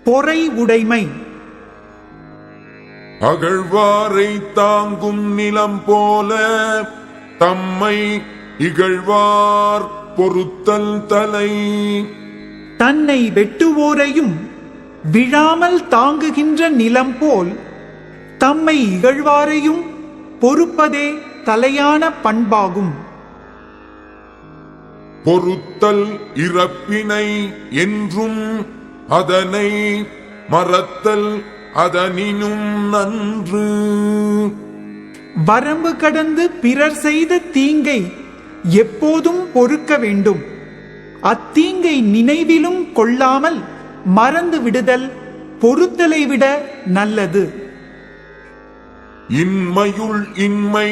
பொறை உடைமை. அகழ்வாரை தாங்கும் நிலம் போல தம்மை இகழ்வார் பொறுத்தல் தலை. தன்னை வெட்டுவோரையும் விழாமல் தாங்குகின்ற நிலம் போல் தம்மை இகழ்வாரையும் பொறுப்பதே தலையான பண்பாகும். பொறுத்தல் இறப்பினை என்றும் அதனை மறத்தல் அதனினும் நன்று. வரம்பு கடந்து பிறர் செய்த தீங்கை எப்போதும் பொறுக்க வேண்டும். அத்தீங்கை நினைவிலும் கொள்ளாமல் மறந்து விடுதல் பொறுத்தலை விட நல்லது. இன்மையுள் இன்மை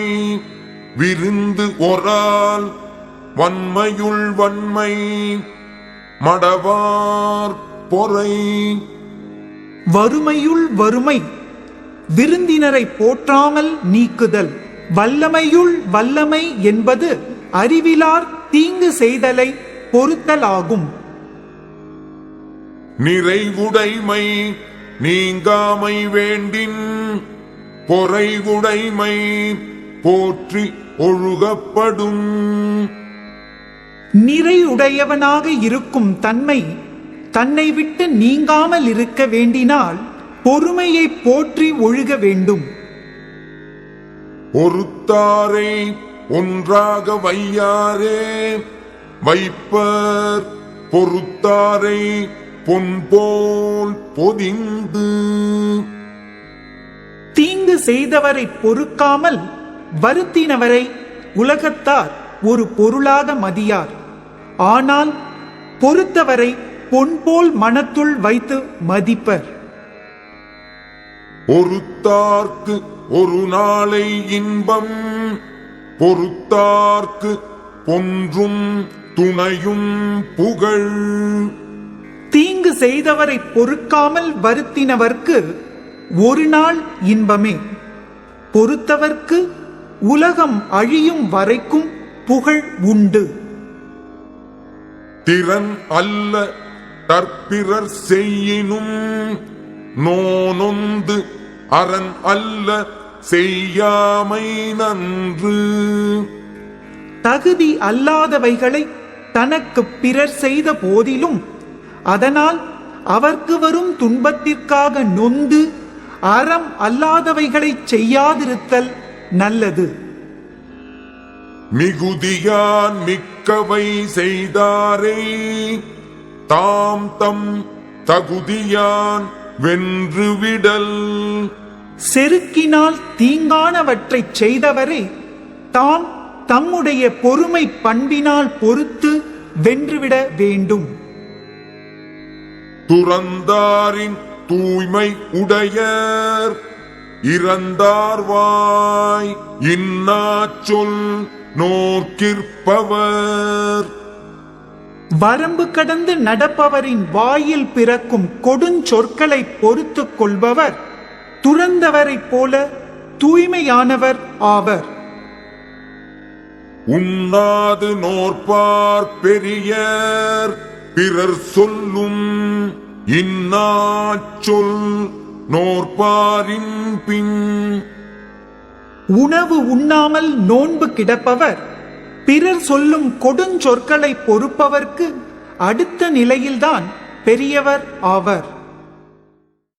விருந்து ஒரால் வன்மையுள் வன்மை மடவார் பொறை. வறுமையுள் வறுமை விருந்தினரை போற்றாமல் நீக்குதல். வல்லமையுள் வல்லமை என்பது அறிவிலார் தீங்கு செய்தலை பொறுத்தலாகும். நிறைவுடைமை நீங்காமை வேண்டின் பொறைவுடைமை போற்றி ஒழுகப்படும். நிறையுடையவனாக இருக்கும் தன்மை தன்னை விட்டு நீங்காமல் இருக்க வேண்டினால் பொறுமையை போற்றி ஒழுக வேண்டும். ஒருத்தாரை ஒன்றாக வையாரே வைப்பர் பொறுத்தாரை பொன்போல் பொதிந்து. தீங்கு செய்தவரை பொறுக்காமல் வருத்தினவரை உலகத்தார் ஒரு பொருளாக மதியார். ஆனால் பொறுத்தவரை பொன்போல் மனத்துள் வைத்து மதிப்பர். ஒருத்தார்க்கு ஒரு நாளை இன்பம் பொறுத்தார்க்கு பொன்றும் துணையும் புகழ். தீங்கு செய்தவரை பொறுக்காமல் வருத்தினவர்க்கு ஒரு நாள் இன்பமே. பொறுத்தவர்க்கு உலகம் அழியும் வரைக்கும் புகழ் உண்டு. திறன் அல்ல தற்பிறர் செய்யினும் நோனொந்து அரண் அல்ல செய்யாமை நன்று. தகுதி அல்லாதவைகளை தனக்கு பிறர் செய்த போதிலும் அதனால் அவர்க்கு வரும் துன்பத்திற்காக நொந்து அறம் அல்லாதவைகளை செய்யாதிருத்தல் நல்லது. மிகுதியான் மிக்கவை செய்தாரே தாம் தம் தகுதியான் வென்றுவிடல். செருக்கினால் தீங்கானவற்றை செய்தவரே தாம் தம்முடைய பொறுமை பண்பினால் பொறுத்து வென்றுவிட வேண்டும். துறந்தாரின் தூய்மை உடையர் இறந்தார்வாய் இன்னாச்சொல் நோக்கிற்பவர். வரம்பு கடந்து நடப்பவரின் வாயில் பிறக்கும் கொடுஞ்சொற்களை பொறுத்துக் கொள்பவர் துறந்தவரைப் போல தூய்மையானவர் ஆவர். உண்ணாது நோற்பார் பெரியர் பிறர் சொல்லும் இன்னாச்சொல் நோற்பாரின் பின். உணவு உண்ணாமல் நோன்பு கிடப்பவர் பிறர் சொல்லும் கொடுஞ்சொற்களை பொறுப்பவர்க்கு அடுத்த நிலையில்தான் பெரியவர் ஆவர்.